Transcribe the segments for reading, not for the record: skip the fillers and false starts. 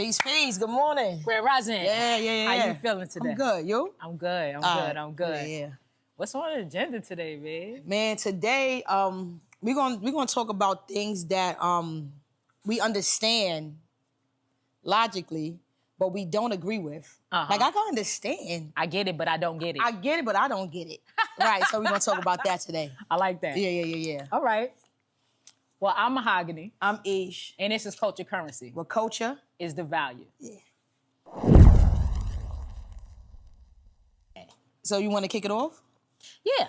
Peace, peace. Good morning. Grand Rising. Yeah. How you feeling today? I'm good. You? I'm good. I'm good. Yeah. What's on the agenda today, man? Man, today we're gonna talk about things that we understand logically, but we don't agree with. Like I can understand. I get it, but I don't get it. I get it, but I don't get it. Right. So we're gonna talk about that today. I like that. Yeah. All right. Well, I'm Mahogany. I'm Ish. And this is Culture Currency. Well, culture is the value. Yeah. So you want to kick it off? Yeah.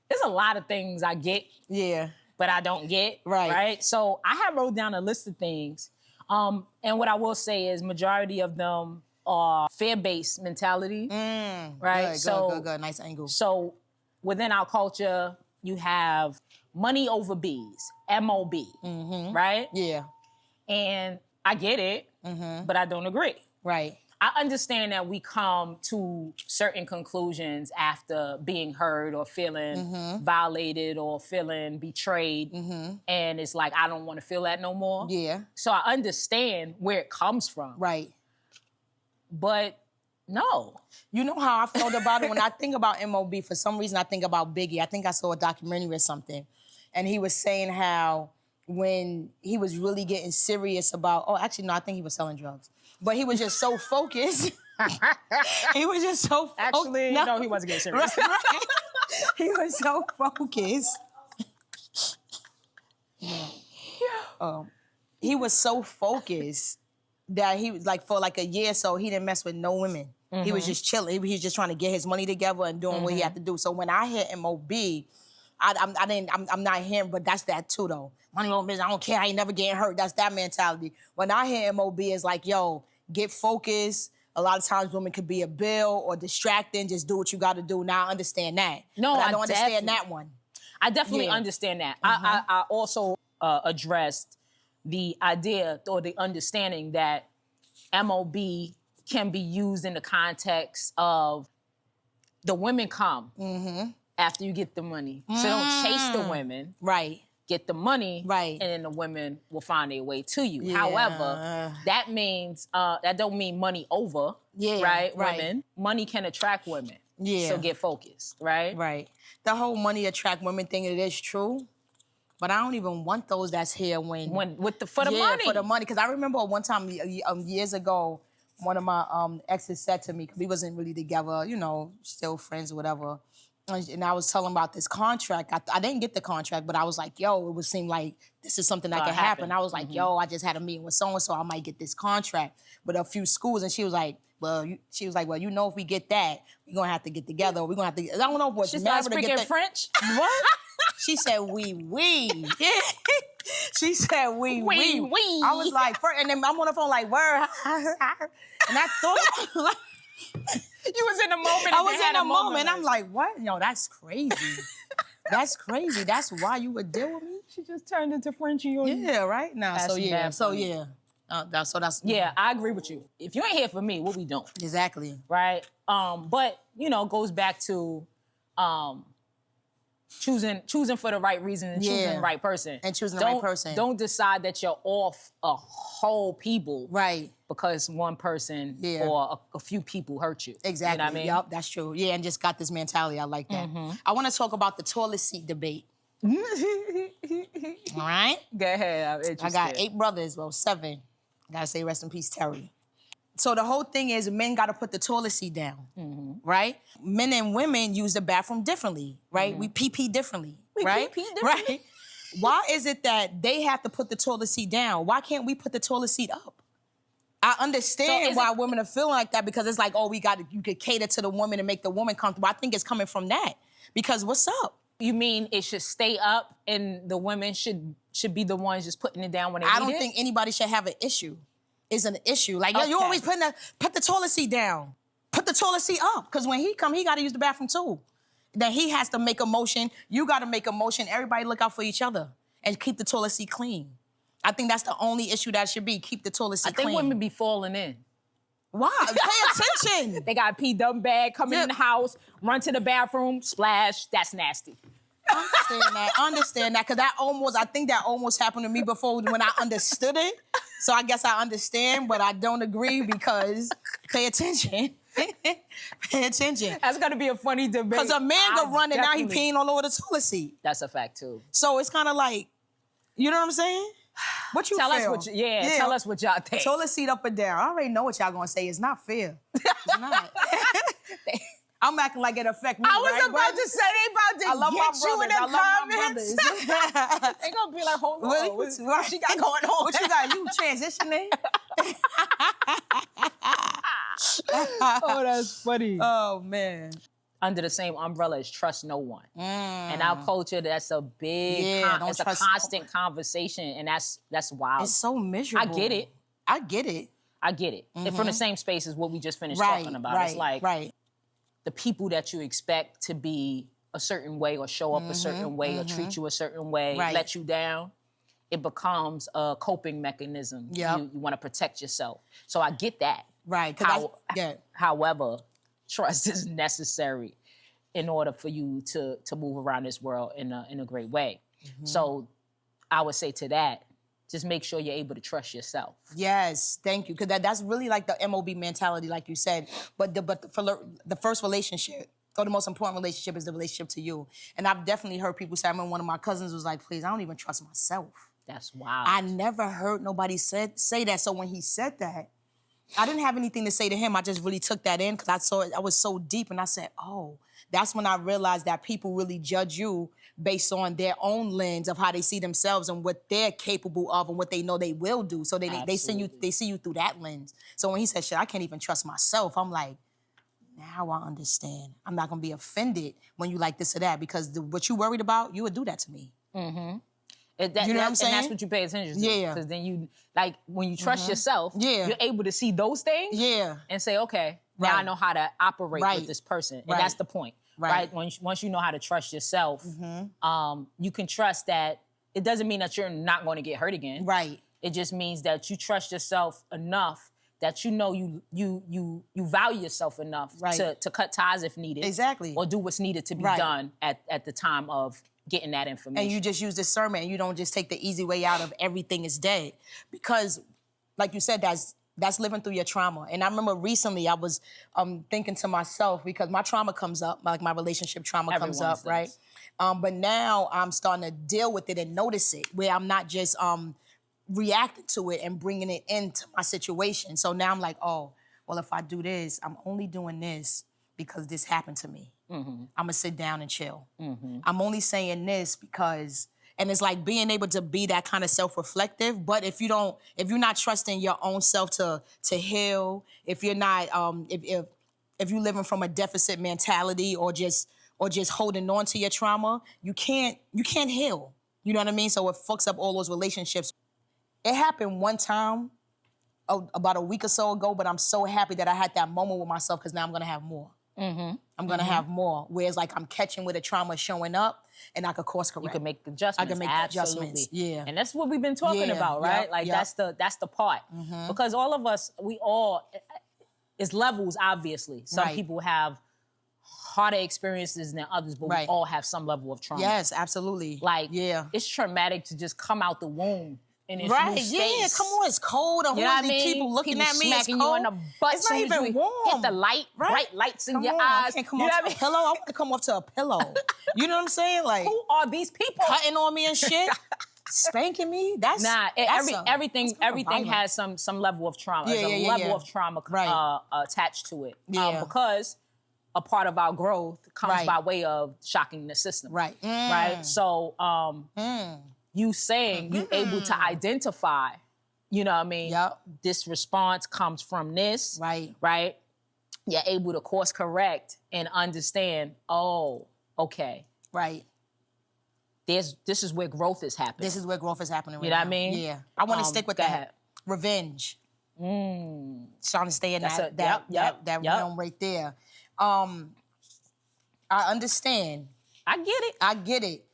There's a lot of things I get. Yeah. But I don't get. Right. So I have wrote down a list of things. And what I will say is majority of them are fear-based mentality. Right. Good. Nice angle. So within our culture, you have money over bees, MOB, right? Yeah. And I get it, but I don't agree. Right. I understand that we come to certain conclusions after being hurt or feeling violated or feeling betrayed. And it's like, I don't want to feel that no more. Yeah. So I understand where it comes from. Right. But no. You know how I felt about it? When I think about MOB, for some reason I think about Biggie. I think I saw a documentary or something. And he was saying how when he was really getting serious about, I think he was selling drugs. But he was just so focused. He was just so focused. Actually, no, he wasn't getting serious. Right. He was so focused. He was so focused that he was like, for like a year or so, he didn't mess with no women. He was just chilling. He was just trying to get his money together and doing what he had to do. So when I hear MOB, I'm not hearing, but that's that too though. Money over business, I don't care, I ain't never getting hurt. That's that mentality. When I hear MOB, it's like, yo, get focused. A lot of times women could be a bill or distracting, just do what you gotta do. Now I understand that. No, but I don't understand that one. I definitely understand that. I also addressed the idea or the understanding that MOB can be used in the context of the women come after you get the money. So don't chase the women. Right. Get the money. Right. And then the women will find their way to you. Yeah. However, that means, that don't mean money over, right? Women. Money can attract women. Yeah. So get focused, right? Right. The whole money attract women thing, it is true. But I don't even want those that's here for the money. Yeah, for the money. Because I remember one time years ago, one of my exes said to me, because we wasn't really together, still friends or whatever. And I was telling about this contract. I didn't get the contract, but I was like, yo, it would seem like this is something that could happen. I was like, yo, I just had a meeting with so-and-so, I might get this contract with a few schools. And she was like, well, if we get that, we're going to have to get together. We're going to have to, I don't know what's She's not speaking French? What? She said, oui. She said, oui. I was like, and then I'm on the phone like, word. And I thought, you was in the moment. I was in the moment. I'm like, what? Yo, that's crazy. That's crazy. That's why you would deal with me? She just turned into Frenchie on you. Yeah, right now. That's Yeah, I agree with you. If you ain't here for me, what we doing? Exactly. Right? But, goes back to choosing for the right reason and choosing the right person. And choosing the right person. Don't decide that you're off a whole people. Right. Because one person or a few people hurt you. Exactly. You know what I mean? Yep, that's true. Yeah, and just got this mentality. I like that. I want to talk about the toilet seat debate. All right? Go ahead. I'm interested. I got 8 brothers, 7. I gotta say rest in peace, Terry. So the whole thing is men gotta put the toilet seat down, right? Men and women use the bathroom differently, right? We pee differently, right? We pee differently. Right? Why is it that they have to put the toilet seat down? Why can't we put the toilet seat up? I understand why women are feeling like that, because it's like, you could cater to the woman and make the woman comfortable. I think it's coming from that. Because what's up? You mean it should stay up and the women should be the ones just putting it down when they need it? I don't think anybody should have an issue. It's an issue. Like, yo, you always put the toilet seat down. Put the toilet seat up. Because when he come, he got to use the bathroom too. Then he has to make a motion. You got to make a motion. Everybody look out for each other and keep the toilet seat clean. I think that's the only issue that should be. Keep the toilet seat clean. I think women be falling in. Why? Pay attention. They got a pee dump bag, come in the house, run to the bathroom, splash. That's nasty. Understand that, because I think that almost happened to me before when I understood it. So I guess I understand, but I don't agree because pay attention. Pay attention. That's gonna be a funny debate. Because a man go run and now he definitely- peeing all over the toilet seat. That's a fact too. So it's kind of like, you know what I'm saying? What you Tell feel? us what tell us what y'all think. Toilet seat up and down. I already know what y'all gonna say. It's not fair. It's not. I'm acting like it affect me. I was right? about to say they I about love to my get you in brothers. I the love my comments. brothers. They gonna be like, hold on, What she got going on? What you got? You transitioning? Oh, that's funny. Oh man. Under the same umbrella is trust no one. In our culture, that's a big, it's a constant conversation, and that's wild. It's so miserable. I get it. I get it. I get it. And from the same space as what we just finished Right, talking about. right, It's like right. the people that you expect to be a certain way or show up a certain way or treat you a certain way, Right. let you down, it becomes a coping mechanism. Yep. You want to protect yourself. So I get that. Right. However, trust is necessary in order for you to move around this world in a great way. So I would say to that, just make sure you're able to trust yourself. Yes, thank you. Because that's really like the MOB mentality, like you said. But the first relationship, or the most important relationship, is the relationship to you. And I've definitely heard people say, I remember one of my cousins was like, please, I don't even trust myself. That's wild. I never heard nobody say that. So when he said that, I didn't have anything to say to him. I just really took that in because I saw it. I was so deep, and I said, oh, that's when I realized that people really judge you based on their own lens of how they see themselves and what they're capable of and what they know they will do. So they see you through that lens. So when he said, shit, I can't even trust myself, I'm like, now I understand. I'm not gonna be offended when you like this or that because what you worried about, you would do that to me. You know what I'm saying? And that's what you pay attention to. Yeah. Because then you, like, when you trust yourself, you're able to see those things and say, okay, now I know how to operate with this person. And that's the point, right? Once you know how to trust yourself, you can trust that it doesn't mean that you're not going to get hurt again. Right. It just means that you trust yourself enough that you know you value yourself enough to cut ties if needed. Exactly. Or do what's needed to be done at the time of getting that information. And you just use discernment and you don't just take the easy way out of everything is dead. Because, like you said, that's living through your trauma. And I remember recently I was thinking to myself, because my trauma comes up, like my relationship trauma comes up, right? But now I'm starting to deal with it and notice it, where I'm not just reacting to it and bringing it into my situation. So now I'm like, oh, well, if I do this, I'm only doing this because this happened to me. I'm gonna sit down and chill. I'm only saying this because, and it's like being able to be that kind of self-reflective. But if you're not trusting your own self to heal, if you're not, if you're living from a deficit mentality or just holding on to your trauma, you can't heal. You know what I mean? So it fucks up all those relationships. It happened one time, about a week or so ago, but I'm so happy that I had that moment with myself because now I'm gonna have more. I'm gonna have more. Whereas like I'm catching where the trauma is showing up and I could course correct. You can make adjustments. I can make adjustments. Yeah. And that's what we've been talking about, right? That's the part. Because all of us, it's levels, obviously. Some people have harder experiences than others, but we all have some level of trauma. Yes, absolutely. It's traumatic to just come out the womb in this new space. Yeah, come on, it's cold. You know what I mean? People looking at me, smacking it's cold. you in the butt. It's not even warm. Hit the light, bright lights in your I eyes. can't come off to a pillow. I want to come off to a pillow. You know what I'm saying? Like, who are these people? Cutting on me and shit, spanking me. Everything has some level of trauma. There's a level of trauma attached to it. Because a part of our growth comes by way of shocking the system. Right. So you saying you able to identify, you know what I mean? This response comes from this. Right. You're able to course correct and understand, oh, okay. Right. This is where growth is happening. This is where growth is happening right You know now. what I mean? Yeah. I want to stick with that. Revenge. Trying to stay in that realm right there. I understand. I get it.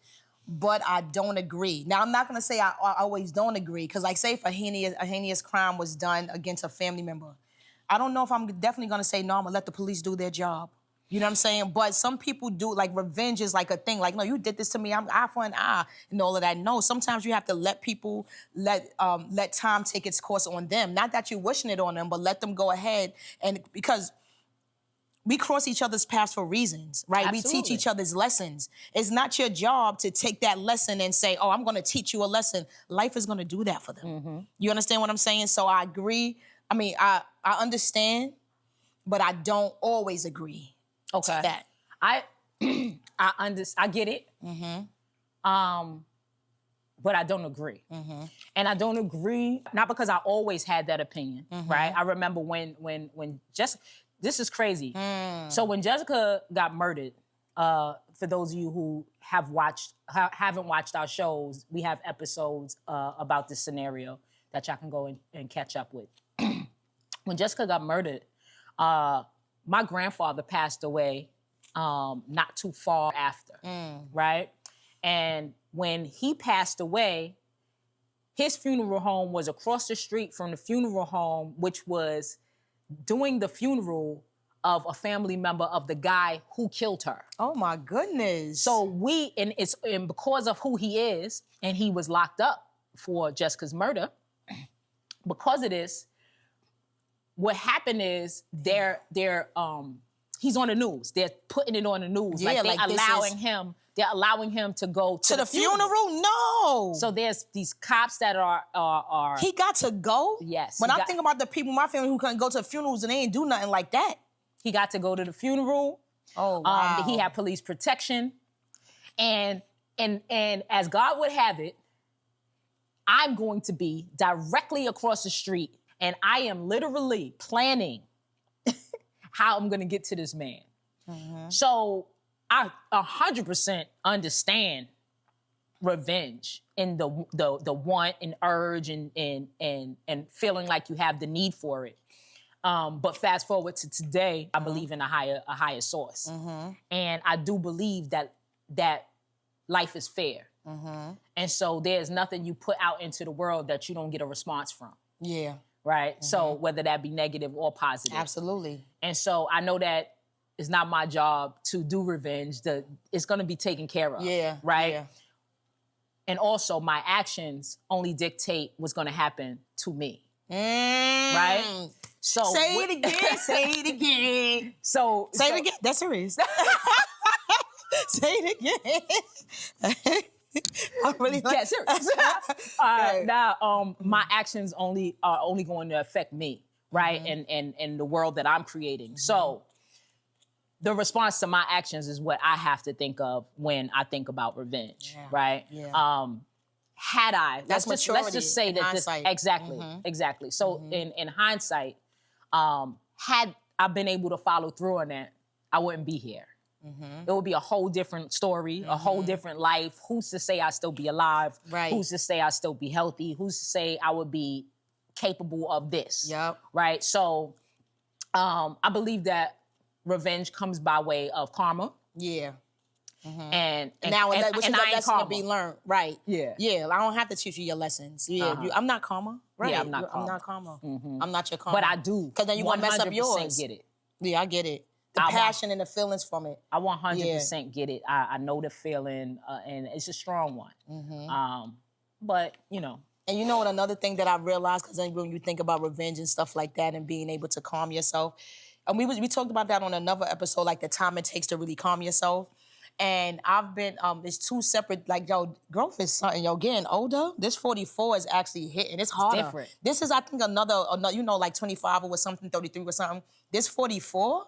But I don't agree. Now, I'm not going to say I always don't agree, because like say if a heinous crime was done against a family member, I don't know if I'm definitely going to say, no, I'm going to let the police do their job. You know what I'm saying? But some people do, like, revenge is like a thing. Like, no, you did this to me. I'm eye for an eye and all of that. No, sometimes you have to let people, let time take its course on them. Not that you're wishing it on them, but let them go ahead. And because we cross each other's paths for reasons, right? Absolutely. We teach each other's lessons. It's not your job to take that lesson and say, oh, I'm going to teach you a lesson. Life is going to do that for them. You understand what I'm saying? So I agree. I mean, I understand, but I don't always agree. Okay. To that. I get it. But I don't agree. And I don't agree, not because I always had that opinion, right? I remember when Jessica, this is crazy. So when Jessica got murdered, for those of you who haven't watched our shows, we have episodes about this scenario that y'all can go and catch up with. When Jessica got murdered, my grandfather passed away not too far after, right? And when he passed away, his funeral home was across the street from the funeral home, which was doing the funeral of a family member of the guy who killed her. Oh my goodness. So and because of who he is, and he was locked up for Jessica's murder, because of this, what happened is he's on the news. They're putting it on the news. Yeah, they're allowing him to go to the funeral? No. So there's these cops that are He got to go? Yes. When I think about the people in my family who couldn't go to funerals and they ain't do nothing like that. He got to go to the funeral. Oh, wow. He had police protection. And as God would have it, I'm going to be directly across the street, and I am literally planning how I'm going to get to this man. So I 100% understand revenge and the want and urge and feeling like you have the need for it. But fast forward to today, I believe in a higher source, and I do believe that life is fair, and so there's nothing you put out into the world that you don't get a response from. Yeah. Right. So whether that be negative or positive. Absolutely. And so I know that it's not my job to do revenge. It's going to be taken care of. Yeah. Right. Yeah. And also my actions only dictate what's going to happen to me. Right? So say it again. Say it again. Say it again. That's serious. Say it again. I really like get serious. Now, my actions are only going to affect me, right? And the world that I'm creating. So the response to my actions is what I have to think of when I think about revenge, right? Yeah. Had I, let's just say that hindsight. Exactly. So in hindsight, had I been able to follow through on that, I wouldn't be here. It would be a whole different story, a whole different life. Who's to say I still be alive? Right. Who's to say I still be healthy? Who's to say I would be capable of this? Yep. Right. So, I believe that revenge comes by way of karma. Yeah. And now, which is a lesson karma. to be learned, right? Yeah. Yeah. I don't have to teach you your lessons. Yeah. I'm not karma. Right. Yeah, I'm not karma. I'm not karma. I'm not your karma. But I do. Because then you're going to mess up 100% yours. get it. Yeah, I get it. The passion and the feelings from it. I 100% get it. I know the feeling, and it's a strong one. But, you know. And you know what, another thing that I realized, because then when you think about revenge and stuff like that and being able to calm yourself, and we talked about that on another episode, like the time it takes to really calm yourself. And I've been, it's two separate, like, growth is something, getting older. This 44 is actually hitting. It's harder. Different. This is, I think, another, like 25 or something, 33 or something. This 44,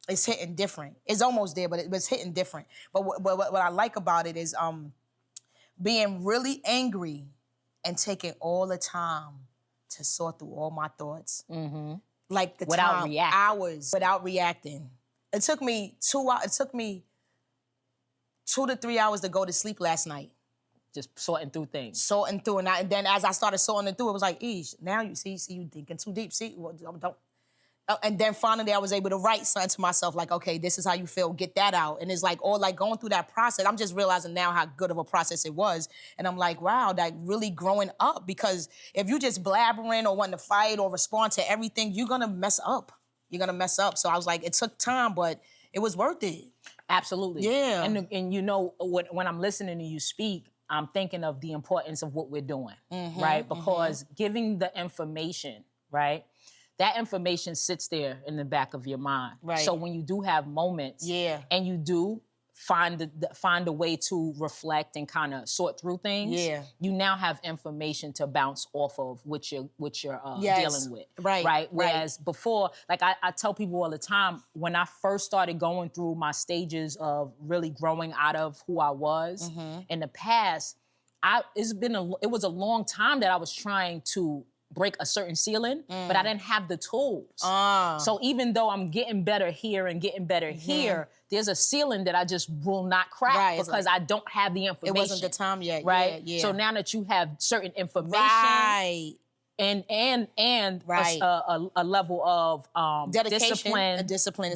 it's hitting different. It's almost there, but it's hitting different. But what I like about it is being really angry and taking all the time to sort through all my thoughts. Like the without time, reacting. hours, without reacting. It took me 2 hours. It took me 2 to 3 hours to go to sleep last night. Just sorting through things. Sorting through, and then as I started sorting it through, it was like, eesh, now you see you thinking too deep. See, well, don't. And then finally I was able to write something to myself like, okay, this is how you feel, get that out. And it's like, all like going through that process, I'm just realizing now how good of a process it was. And I'm like, wow, like really growing up, because if you just blabbering or wanting to fight or respond to everything, you're gonna mess up. You're gonna mess up. So I was like, it took time, but it was worth it. Absolutely. Yeah. And you know, when I'm listening to you speak, I'm thinking of the importance of what we're doing, right? Because giving the information, right? That information sits there in the back of your mind. Right. So when you do have moments, and you do find a way to reflect and kind of sort through things, you now have information to bounce off of what you're dealing with. Right. Whereas before, like I tell people all the time, when I first started going through my stages of really growing out of who I was in the past, it was a long time that I was trying to break a certain ceiling, but I didn't have the tools. So even though I'm getting better here and getting better here, there's a ceiling that I just will not crack because I don't have the information. It wasn't the time yet. Right? Yeah. So now that you have certain information and a level of dedication, discipline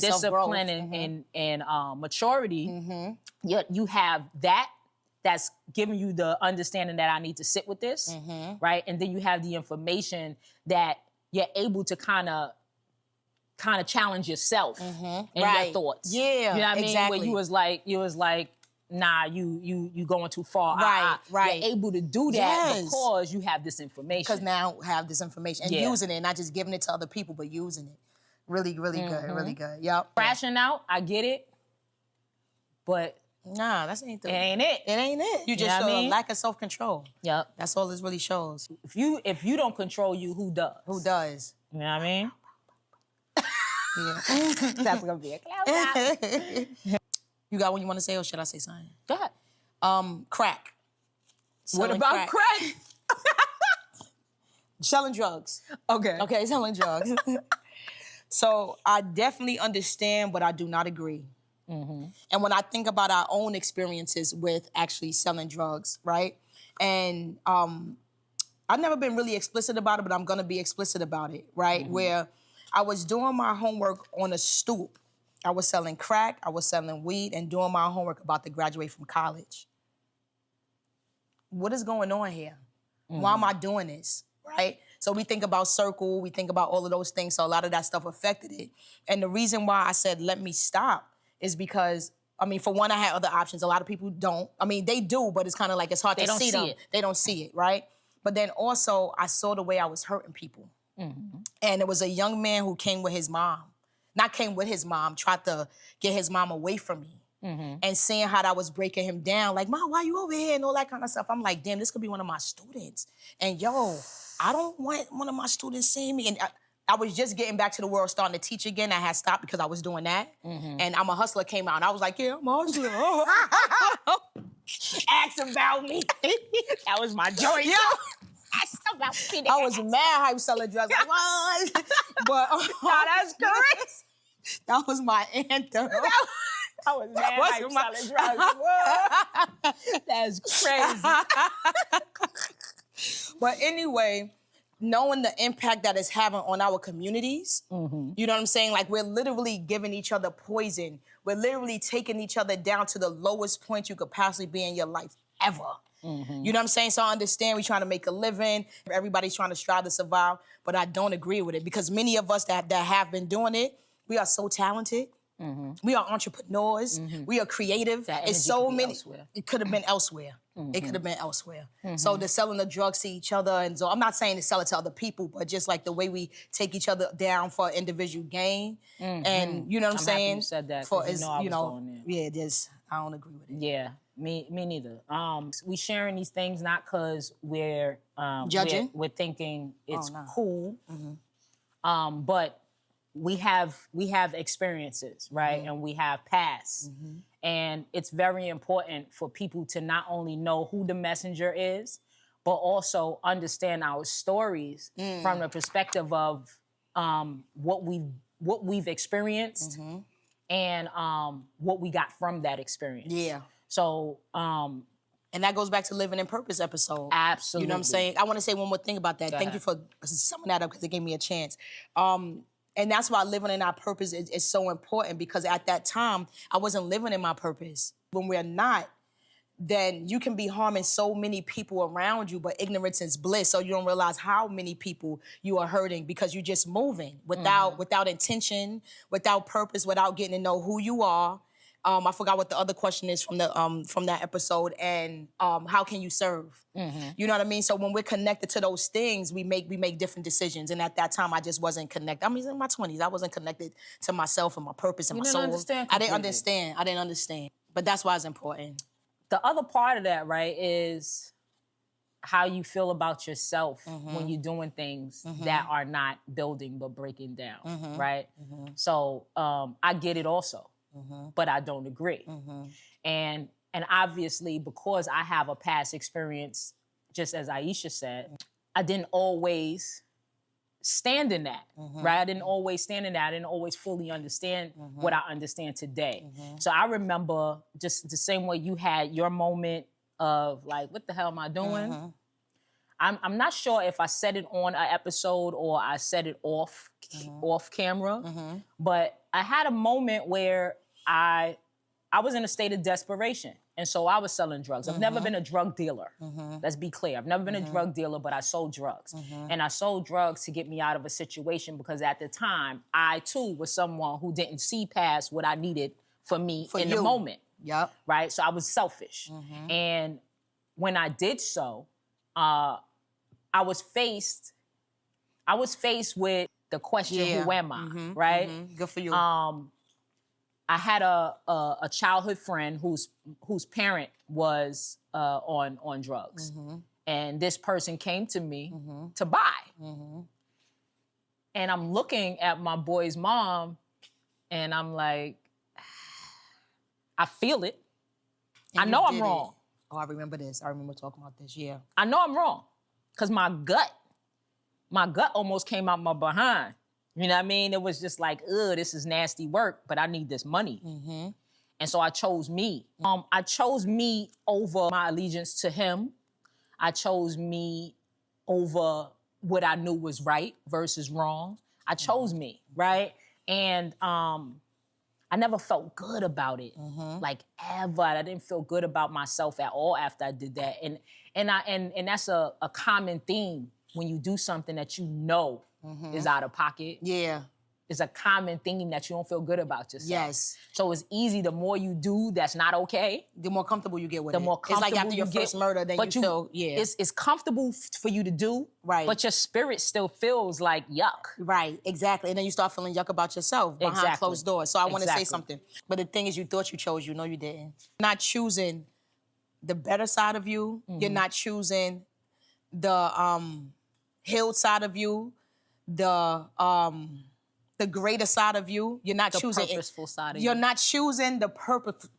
and maturity, yet you have that's giving you the understanding that I need to sit with this, right? And then you have the information that you're able to kind of challenge yourself and your thoughts. Yeah, you know what I mean? exactly. Where you was like, nah, you going too far. Right. You're able to do that because you have this information. Because now I have this information and using it, not just giving it to other people, but using it. Really, really good, really good. Yep. Crashing out, I get it, but nah, that's ain't it ain't it. It ain't it. You just show a lack of self-control. Yep. That's all this really shows. If you don't control you, who does? Who does? You know what I mean? Yeah. That's gonna be a cloud. You got one you want to say, or should I say something? Go ahead. Crack. What about crack? Selling drugs. Okay, selling drugs. So I definitely understand, but I do not agree. And when I think about our own experiences with actually selling drugs, right? And I've never been really explicit about it, but I'm gonna be explicit about it, right? Where I was doing my homework on a stoop. I was selling crack, I was selling weed, and doing my homework about to graduate from college. What is going on here? Why am I doing this, right? So we think about circle, we think about all of those things, so a lot of that stuff affected it. And the reason why I said, let me stop, is because, I mean, for one, I had other options. A lot of people don't. I mean, they do, but it's kind of like it's hard to see them. They don't see it, right? But then also, I saw the way I was hurting people. And it was a young man who came with his mom. Not came with his mom, tried to get his mom away from me. And seeing how that was breaking him down, like, Mom, why you over here? And all that kind of stuff. I'm like, damn, this could be one of my students. And yo, I don't want one of my students seeing me. And I was just getting back to the world, starting to teach again. I had stopped because I was doing that. And I'm a Hustler came out, and I was like, yeah, I'm a hustler. Ask about me. That was my joint. Yo. Ask about me. I was mad how you selling drugs. Like, what? But that's crazy. That was my anthem. I was mad how you selling drugs. That's crazy. But anyway, knowing the impact that it's having on our communities, you know what I'm saying? Like, we're literally giving each other poison. We're literally taking each other down to the lowest point you could possibly be in your life ever. You know what I'm saying? So I understand we're trying to make a living. Everybody's trying to strive to survive, but I don't agree with it because many of us that have been doing it, we are so talented. We are entrepreneurs. We are creative. It's so many. It could have been elsewhere. It could have been elsewhere. So they're selling the drugs to each other. And so I'm not saying to sell it to other people, but just like the way we take each other down for individual gain. And you know what I'm saying? Happy you said that. For I don't agree with it. Yeah. Me neither. We sharing these things not because we're judging. We're thinking it's cool. But we have experiences, right? And we have pasts. And it's very important for people to not only know who the messenger is, but also understand our stories from the perspective of what we've experienced and what we got from that experience. Yeah. So, and that goes back to Living in Purpose episode. Absolutely. You know what I'm saying? I want to say one more thing about that. Thank you for summing that up because it gave me a chance. And that's why living in our purpose is so important because at that time, I wasn't living in my purpose. When we're not, then you can be harming so many people around you, but ignorance is bliss. So you don't realize how many people you are hurting because you're just moving without intention, without purpose, without getting to know who you are. I forgot what the other question is from that episode, and how can you serve? You know what I mean? So when we're connected to those things, we make different decisions. And at that time, I just wasn't connected. I mean, in my 20s, I wasn't connected to myself and my purpose and my soul. I didn't understand. But that's why it's important. The other part of that, right, is how you feel about yourself when you're doing things that are not building but breaking down, right? So I get it also, but I don't agree. And obviously, because I have a past experience, just as Aisha said, I didn't always stand in that, right? I didn't always stand in that. I didn't always fully understand what I understand today. So I remember just the same way you had your moment of like, what the hell am I doing? I'm not sure if I said it on an episode or I said it off camera, but I had a moment where I was in a state of desperation. And so I was selling drugs. I've never been a drug dealer. Let's be clear. I've never been a drug dealer, but I sold drugs. And I sold drugs to get me out of a situation because at the time, I too was someone who didn't see past what I needed for me in the moment. Yep. Right? So I was selfish. And when I did so, I was faced with the question, who am I? Right? Good for you. I had a childhood friend whose parent was on drugs, and this person came to me to buy. And I'm looking at my boy's mom, and I'm like, I feel it. I know I'm wrong. Oh, I remember this. I remember talking about this. Yeah. I know I'm wrong, because my gut almost came out my behind. You know what I mean? It was just like, ugh, this is nasty work, but I need this money. And so I chose me. I chose me over my allegiance to him. I chose me over what I knew was right versus wrong. I chose me, right? And I never felt good about it, like ever. I didn't feel good about myself at all after I did that. And that's a common theme when you do something that you know is out of pocket. Yeah. It's a common theme that you don't feel good about yourself. Yes. So it's easy, the more you do that's not okay, the more comfortable you get with the it. more comfortable it's like after your first murder, then you feel, It's comfortable for you to do, right? But your spirit still feels like yuck. Right, exactly. And then you start feeling yuck about yourself behind closed doors. So I want to say something. But the thing is, you thought you chose, you know you didn't. Not choosing the better side of you. You're not choosing the healed side of you, the greater side of you. You're not choosing the purposeful side of you. You're not choosing the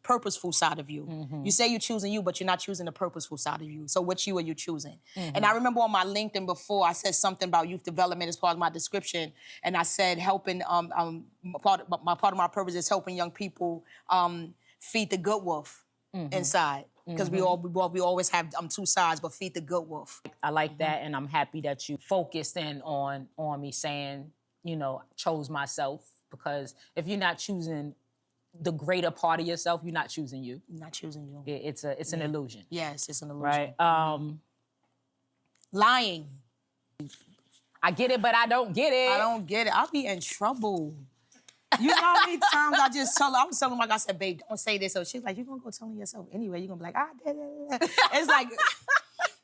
purposeful side of you. You say you're choosing you, but you're not choosing the purposeful side of you. So which you are you choosing? And I remember on my LinkedIn before, I said something about youth development as part of my description, and I said helping. Part of my purpose is helping young people feed the good wolf inside. Because we always have two sides, but feed the good wolf. I like that, and I'm happy that you focused in on me saying, you know, chose myself, because if you're not choosing the greater part of yourself, you're not choosing you. You're not choosing you. It's an illusion. Yes, it's an illusion. Right? Lying. I get it, but I don't get it. I don't get it. I'll be in trouble. You know how many times I was telling my God, I said, babe, don't say this. So she's like, you're going to go telling yourself anyway. You're going to be like, It's like,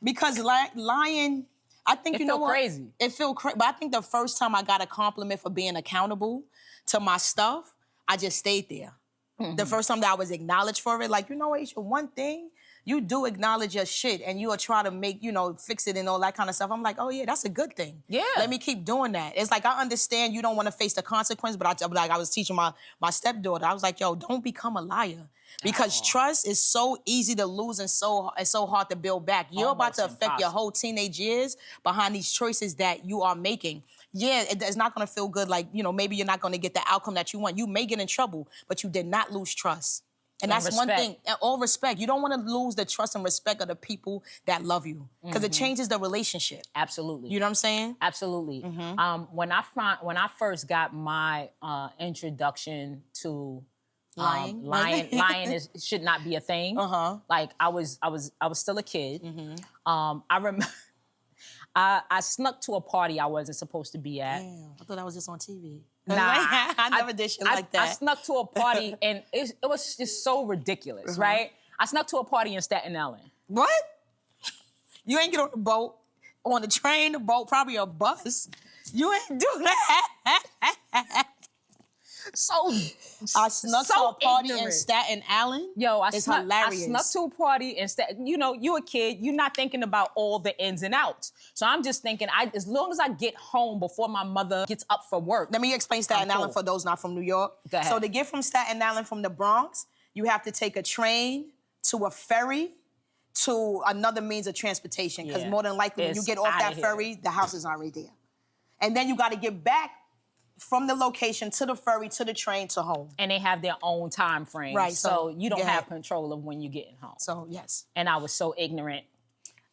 because lying, I think, you know what? Crazy. It feel crazy. But I think the first time I got a compliment for being accountable to my stuff, I just stayed there. The first time that I was acknowledged for it, like, you know what, Aisha, one thing, you do acknowledge your shit and you will try to make, fix it and all that kind of stuff. I'm like, oh yeah, that's a good thing. Yeah. Let me keep doing that. It's like, I understand you don't want to face the consequence, but I was teaching my stepdaughter, I was like, yo, don't become a liar. Because trust is so easy to lose and so hard to build back. You're about to affect your whole teenage years behind these choices that you are making. Yeah, it's not going to feel good. Like, maybe you're not going to get the outcome that you want. You may get in trouble, but you did not lose trust. And that's one thing, all respect. You don't want to lose the trust and respect of the people that love you, because it changes the relationship. Absolutely. You know what I'm saying? Absolutely. When I first got my introduction to Lying? Lying should not be a thing. Like I was still a kid. I remember I snuck to a party I wasn't supposed to be at. Damn, I thought that was just on TV. Nah, I never did shit like that. I snuck to a party and it was just so ridiculous, right? I snuck to a party in Staten Island. What? You ain't get on the boat, on the train, the boat, probably a bus. You ain't do that. So I snuck to a party in Staten Island. Yo, it's hilarious. I snuck to a party in Staten. You know, you a kid. You're not thinking about all the ins and outs. So I'm just thinking, as long as I get home before my mother gets up for work. Let me explain Staten Island for those not from New York. Go ahead. So to get from Staten Island from the Bronx, you have to take a train to a ferry to another means of transportation. Because more than likely, when you get off that ferry, the house is already there. And then you got to get back from the location to the ferry, to the train, to home. And they have their own time frame. Right. So you don't have control of when you're getting home. So, yes. And I was so ignorant.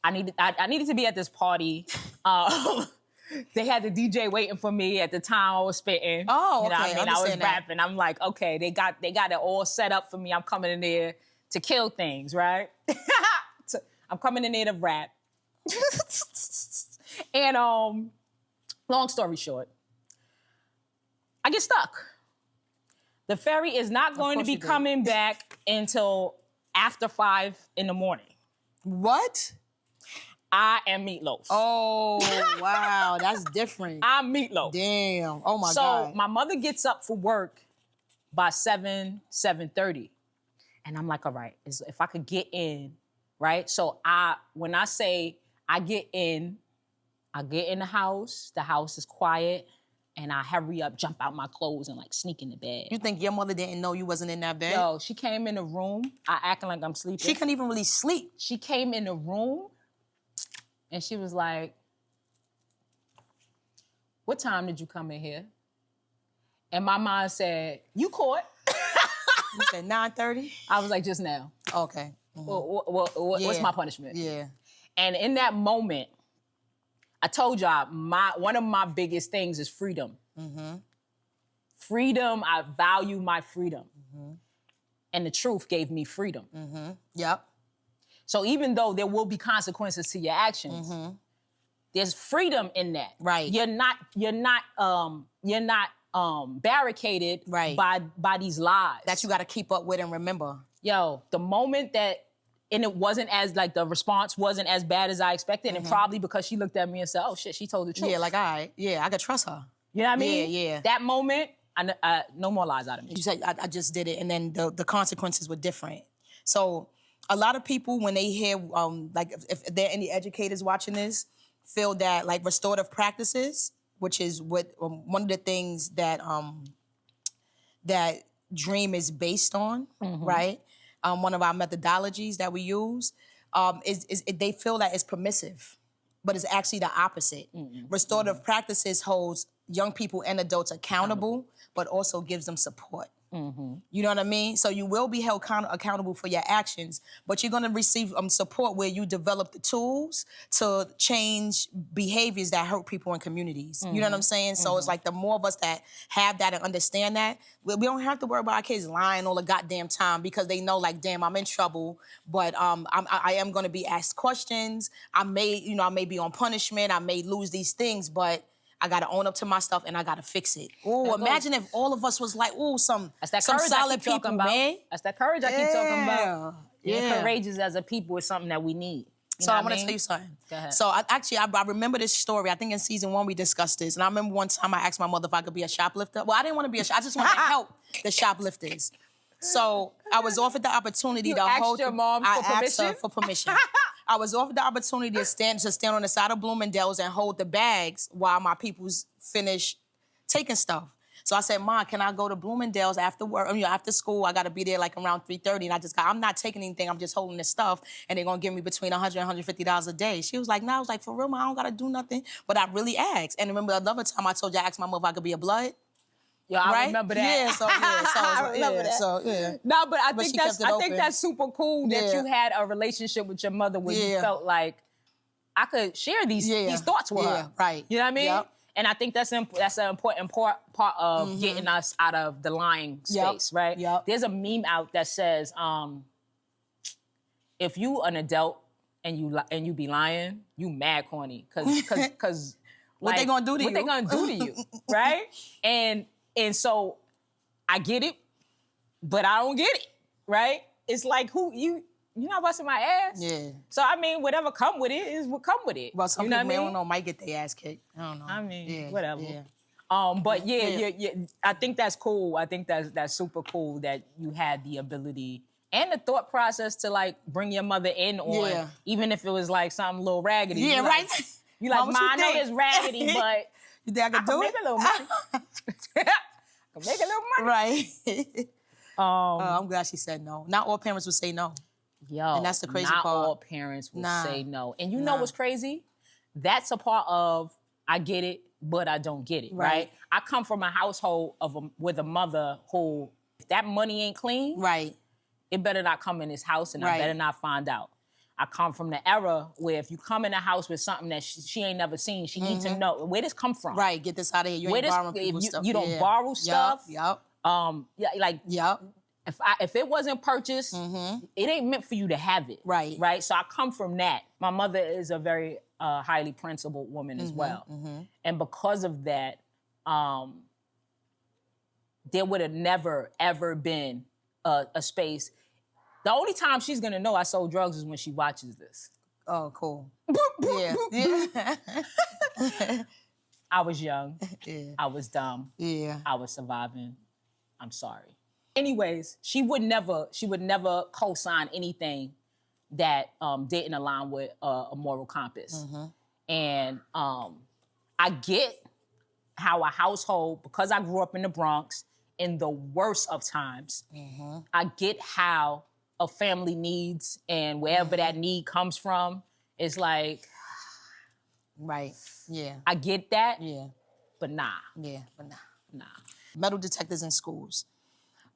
I needed to be at this party. They had the DJ waiting for me at the time I was spitting. Oh, okay. You know what I mean? I was rapping. I'm like, okay, they got it all set up for me. I'm coming in there to kill things, right? I'm coming in there to rap. And long story short, I get stuck. The ferry is not going to be coming back until after 5 in the morning. What? I am Meatloaf. Oh, wow. That's different. I'm Meatloaf. Damn. Oh, my So God. my mother gets up for work by 7:30. And I'm like, all right, if I could get in, right? So when I say I get in the house is quiet. And I hurry up, jump out my clothes, and like sneak in the bed. You think your mother didn't know you wasn't in that bed? Yo, she came in the room. I acting like I'm sleeping. She couldn't even really sleep. She came in the room, and she was like, "What time did you come in here?" And my mind said, "You caught." You said 9:30? I was like, "Just now." Okay. What's my punishment? Yeah. And in that moment, I told y'all, one of my biggest things is freedom. Freedom, I value my freedom. And the truth gave me freedom. Yep. So even though there will be consequences to your actions, there's freedom in that. Right. You're not barricaded by these lies. That you got to keep up with and remember. Yo, the moment that, and it wasn't as, like, the response wasn't as bad as I expected, and probably because she looked at me and said, oh, shit, she told the truth. Yeah, like, all right. Yeah, I could trust her. You know what I mean? Yeah. That moment, no more lies out of me. You said, I just did it, and then the consequences were different. So a lot of people, when they hear, like, if there are any educators watching this, feel that, like, restorative practices, which is what one of the things that that DREAM is based on, right? One of our methodologies that we use, is they feel that it's permissive, but it's actually the opposite. Restorative practices holds young people and adults accountable, but also gives them support. You know what I mean? So you will be held accountable for your actions, but you're going to receive support where you develop the tools to change behaviors that hurt people in communities. You know what I'm saying? So it's like the more of us that have that and understand that, we don't have to worry about our kids lying all the goddamn time because they know, like, damn, I'm in trouble, but I am going to be asked questions. I may be on punishment. I may lose these things, but I gotta own up to my stuff and I gotta fix it. Ooh, imagine if all of us was like, some solid people, man. That's that courage I keep talking about. Being courageous as a people is something that we need. So I want to tell you something. Go ahead. So I remember this story. I think in season 1 we discussed this, and I remember one time I asked my mother if I could be a shoplifter. Well, I didn't want to be I just wanted to help the shoplifters. So I was offered the opportunity to hold. Your mom for permission? I asked her for permission. I was offered the opportunity to stand on the side of Bloomingdale's and hold the bags while my peoples finish taking stuff. So I said, Mom, can I go to Bloomingdale's after work? After school, I got to be there like around 3:30. And I'm not taking anything. I'm just holding this stuff. And they're going to give me between $100 and $150 a day. She was like, no. I was like, for real, Mom, I don't got to do nothing. But I really asked. And remember another time I told you I asked my mother if I could be a blood? Yeah, I remember that. So I remember that. So, no, but I think that's super cool that you had a relationship with your mother where you felt like I could share these thoughts with her. Right. You know what I mean? Yep. And I think that's an important part of getting us out of the lying space, right? Yep. There's a meme out that says, if you an adult and you be lying, you mad corny, because what they gonna do to you? What they gonna do to you, right? And so I get it, but I don't get it, right? It's like you not busting my ass. Yeah. So I mean, whatever come with it is what come with it. Well, some you know people, what I I mean? don't know, might get their ass kicked. I don't know. I mean, Yeah, whatever. yeah. But yeah, I think that's cool. I think that's super cool that you had the ability and the thought process to like bring your mother in on, even if it was like something a little raggedy. Yeah, you right. Like, you like, Mom, Ma, I know it's raggedy, but you think I could do make a little money. I can make a little money. Right. I'm glad she said no. Not all parents would say no. Yo, and that's the crazy not part. all parents will say no. And you know what's crazy? That's a part of I get it, but I don't get it, right? I come from a household with a mother who, if that money ain't clean, it better not come in this house and I better not find out. I come from the era where if you come in a house with something that she ain't never seen, she needs to know, where this come from? Right, get this out of here. You ain't borrowing people's stuff. You don't borrow stuff. Yep. If it wasn't purchased, it ain't meant for you to have it. Right. So I come from that. My mother is a very highly principled woman as well. And because of that, there would have never, ever been a space. The only time she's gonna know I sold drugs is when she watches this. Oh, cool. Yeah. I was young. Yeah. I was dumb. Yeah. I was surviving. I'm sorry. Anyways, she would never co-sign anything that didn't align with a moral compass. And I get how a household, because I grew up in the Bronx in the worst of times, I get how a family needs, and wherever that need comes from, it's like, right, yeah. I get that, but nah. Yeah, but Nah. Metal detectors in schools.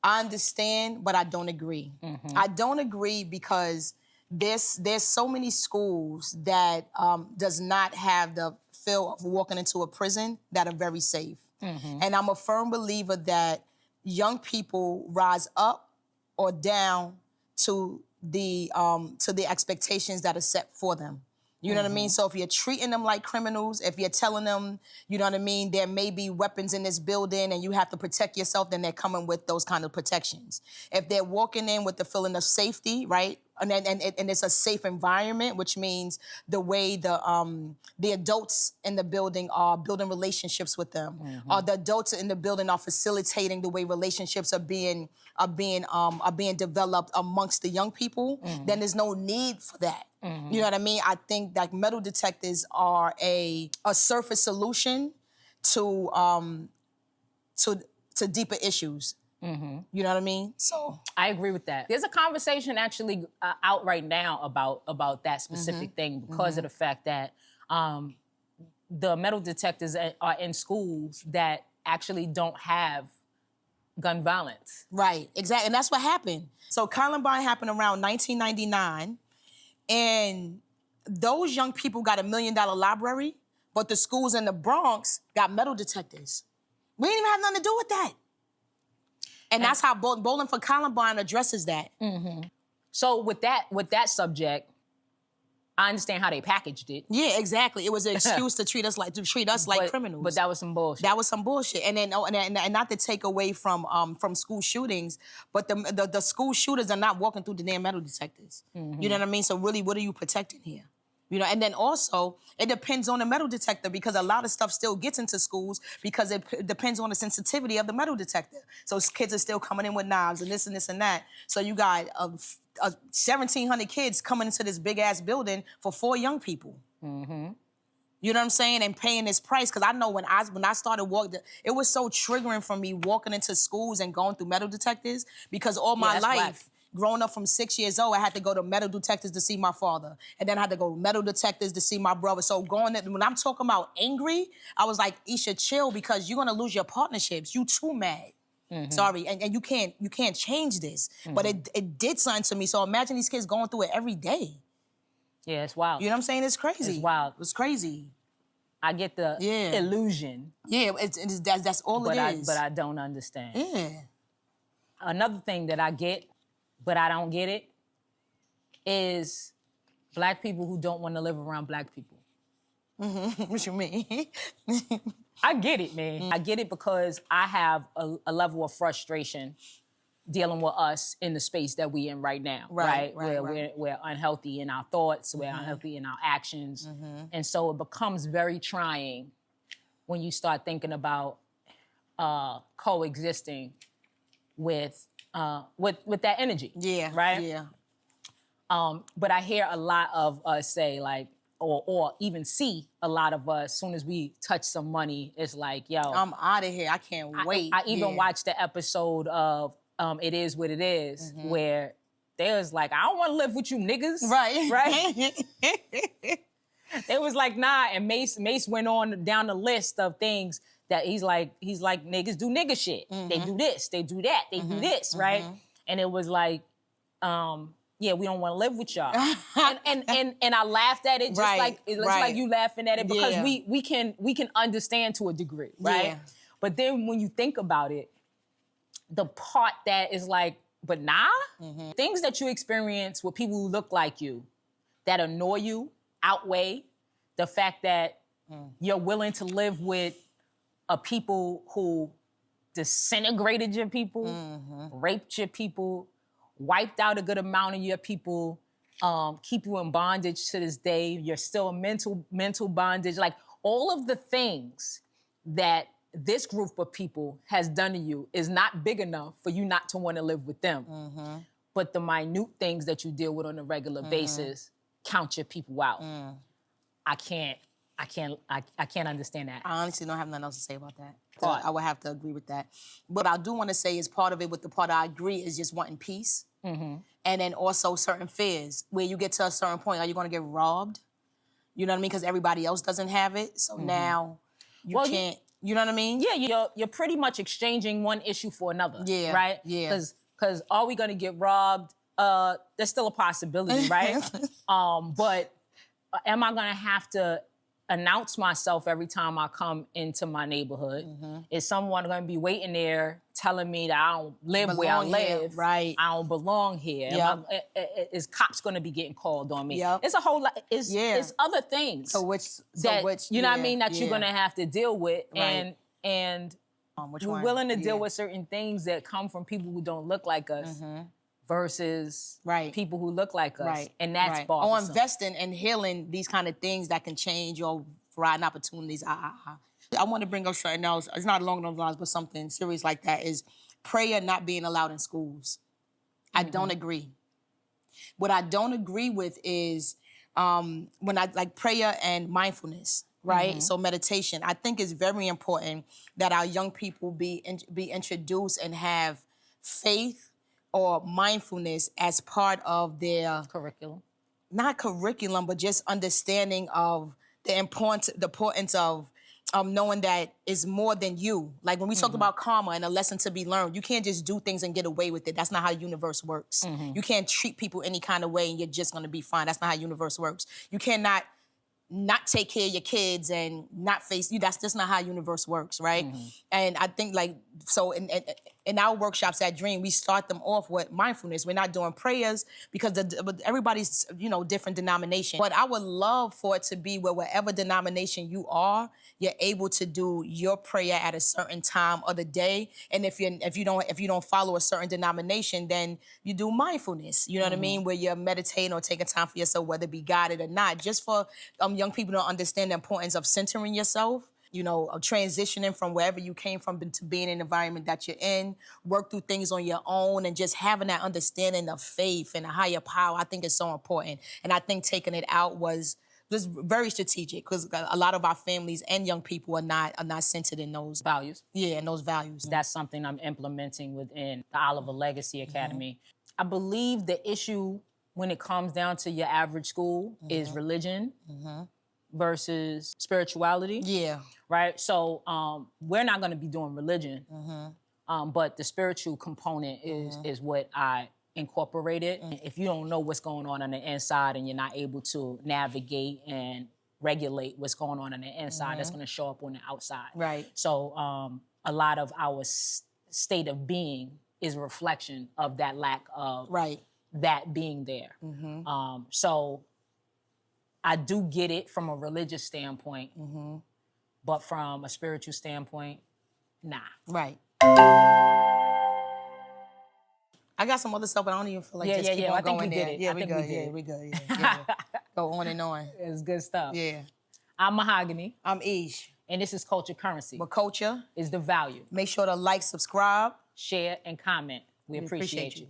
I understand, but I don't agree. I don't agree because there's so many schools that does not have the feel of walking into a prison that are very safe. And I'm a firm believer that young people rise up or down to the expectations that are set for them. You know what I mean? So if you're treating them like criminals, if you're telling them, you know what I mean, there may be weapons in this building and you have to protect yourself, then they're coming with those kind of protections. If they're walking in with the feeling of safety, right? And it's a safe environment, which means the way the adults in the building are building relationships with them, or the adults in the building are facilitating the way relationships are being developed amongst the young people, then there's no need for that. You know what I mean? I think that metal detectors are a surface solution to deeper issues. You know what I mean? So I agree with that. There's a conversation actually out right now about that specific thing because of the fact that the metal detectors are in schools that actually don't have gun violence. Right, exactly, and that's what happened. So Columbine happened around 1999, and those young people got $1 million library, but the schools in the Bronx got metal detectors. We didn't even have nothing to do with that. And that's how Bowling for Columbine addresses that. So with that subject, I understand how they packaged it. Yeah, exactly. It was an excuse to treat us like criminals. But that was some bullshit. That was some bullshit. And then and not to take away from school shootings, but the school shooters are not walking through the damn metal detectors. You know what I mean? So really, what are you protecting here? You know, and then also, it depends on the metal detector because a lot of stuff still gets into schools because it depends on the sensitivity of the metal detector. So kids are still coming in with knives and this and that. So you got 1,700 kids coming into this big-ass building for 4 young people. You know what I'm saying? And paying this price. Because I know when I started walking, it was so triggering for me walking into schools and going through metal detectors because all my life, whack. growing up from 6 years old, I had to go to metal detectors to see my father. And then I had to go to metal detectors to see my brother. So when I'm talking about angry, I was like, Isha, chill, because you're gonna lose your partnerships. You too mad. Sorry, and you can't change this. But it did something to me. So imagine these kids going through it every day. Yeah, it's wild. You know what I'm saying? It's crazy. It's wild. It's crazy. I get the illusion. Yeah, that's all it is. But I don't understand. Yeah. Another thing that I get, but I don't get it, is Black people who don't want to live around Black people. What you mean? I get it, man. I get it because I have a level of frustration dealing with us in the space that we in right now, right? We're unhealthy in our thoughts, we're unhealthy in our actions. And so it becomes very trying when you start thinking about coexisting with that energy. Yeah. Right? Yeah. But I hear a lot of us say, like, or even see a lot of us, as soon as we touch some money, it's like, yo. I'm out of here. I can't wait. I even watched the episode of It Is What It Is, where they was like, I don't want to live with you niggas. Right? They was like, nah, and Mace went on down the list of things that he's like, niggas do nigga shit. They do this, they do that, they do this, right? And it was like, yeah, we don't want to live with y'all. and I laughed at it just like you laughing at it, because we can understand to a degree, right? Yeah. But then when you think about it, the part that is like, but nah, things that you experience with people who look like you that annoy you outweigh the fact that you're willing to live with a people who disintegrated your people, raped your people, wiped out a good amount of your people, keep you in bondage to this day. You're still in mental bondage. Like, all of the things that this group of people has done to you is not big enough for you not to want to live with them. But the minute things that you deal with on a regular basis count your people out. I can't understand that. I honestly don't have nothing else to say about that. So I would have to agree with that. What I do want to say is part of it, with the part I agree, is just wanting peace. And then also certain fears, where you get to a certain point, are you going to get robbed? You know what I mean? Because everybody else doesn't have it. So now you can't, you know what I mean? Yeah, you're pretty much exchanging one issue for another. Yeah. Right? Yeah. Because are we going to get robbed? There's still a possibility, right? But am I going to have to announce myself every time I come into my neighborhood? Is someone going to be waiting there telling me that I don't live where I live? Right. I don't belong here. Is cops going to be getting called on me? It's a whole lot. It's other things. You know what I mean? That you're going to have to deal with. Right. And we're willing to deal with certain things that come from people who don't look like us. Versus people who look like us. And that's bothersome. Or investing and healing these kind of things that can change your variety opportunities. I want to bring up something else. It's not along those lines, but something serious like that is prayer not being allowed in schools. I don't agree. What I don't agree with is when I like prayer and mindfulness, right? So meditation. I think it's very important that our young people be introduced and have faith or mindfulness as part of their curriculum. Not curriculum, but just understanding of the importance of knowing that it's more than you. Like when we talked about karma and a lesson to be learned, you can't just do things and get away with it. That's not how the universe works. You can't treat people any kind of way and you're just gonna be fine. That's not how the universe works. You cannot not take care of your kids and not face you. That's just not how the universe works, right? And I think so in our workshops at Dream, we start them off with mindfulness. We're not doing prayers because everybody's, different denomination. But I would love for it to be where whatever denomination you are, you're able to do your prayer at a certain time of the day. And if you don't follow a certain denomination, then you do mindfulness. You know what I mean? Where you're meditating or taking time for yourself, whether it be guided or not, just for young people to understand the importance of centering yourself, of transitioning from wherever you came from to being in an environment that you're in, work through things on your own, and just having that understanding of faith and a higher power. I think is so important. And I think taking it out was very strategic, because a lot of our families and young people are not centered in those values. Yeah, in those values. That's something I'm implementing within the Oliver Legacy Academy. I believe the issue when it comes down to your average school is religion versus spirituality. Yeah. Right? So we're not going to be doing religion, but the spiritual component is what I incorporated. If you don't know what's going on the inside and you're not able to navigate and regulate what's going on the inside that's going to show up on the outside. Right. So a lot of our state of being is a reflection of that lack of that being there. So I do get it from a religious standpoint, but from a spiritual standpoint, nah. Right. I got some other stuff, but I don't even feel like just keep on I think going we there. did it. Yeah, I we think good. we did Yeah, it. we good. Yeah. Go on and on. It's good stuff. Yeah. I'm Mahogany, I'm Ish. and this is Culture Currency. But culture is the value. Make sure to like, subscribe. Share, and comment. We appreciate you.